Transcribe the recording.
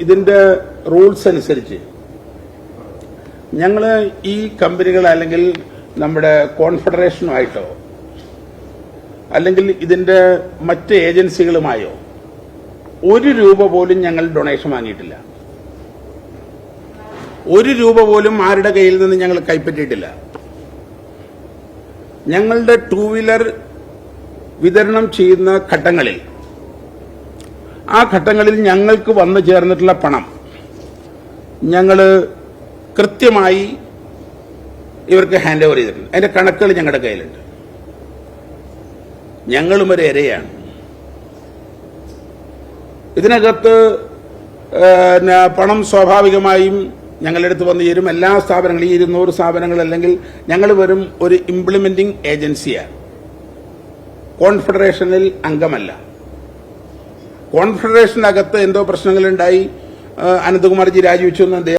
ഇതിന്റെ റൂൾസ് അനുസരിച്ച് ഞങ്ങൾ ഈ കമ്പനികൾ അല്ലെങ്കിൽ നമ്മുടെ കോൺഫെഡറേഷനുമായിട്ടോ അല്ലെങ്കിൽ ഇതിന്റെ മറ്റ് ഏജൻസികളുമായോ ₹1 പോലും ഞങ്ങൾ ഡൊണേഷൻ വാങ്ങിയിട്ടില്ല. ₹1 പോലും ആരുടെ കയ്യിൽ നിന്ന് ഞങ്ങൾ കൈപ്പറ്റിയിട്ടില്ല. ഞങ്ങളുടെ 2 വീലർ വിതരണം ചെയ്യുന്ന ഘട്ടങ്ങളിൽ ആ ഘട്ടങ്ങളിൽ ഞങ്ങൾക്ക് വന്നു ചേർന്നിട്ടുള്ള പണം ഞങ്ങൾ കൃത്യമായി ഇവർക്ക് ഹാൻഡ് ഓവർ ചെയ്തിട്ടുണ്ട്. അതിന്റെ കണക്കുകൾ ഞങ്ങളുടെ കയ്യിലുണ്ട്. ഞങ്ങളും ഒരു ഇരയാണ്. ഇതിനകത്ത് പണം സ്വാഭാവികമായും ഞങ്ങളുടെ അടുത്ത് വന്നു ചേരും. എല്ലാ സ്ഥാപനങ്ങളും ഈ 200 സ്ഥാപനങ്ങൾ അല്ലെങ്കിൽ ഞങ്ങൾ വെറും ഒരു ഇംപ്ലിമെന്റിംഗ് ഏജൻസിയാണ്. കോൺഫെഡറേഷനിൽ അംഗമല്ല. കോൺഫെഡറേഷനകത്ത് എന്തോ പ്രശ്നങ്ങളുണ്ടായി, അനന്തകുമാർജി രാജിവെച്ചു എന്ന്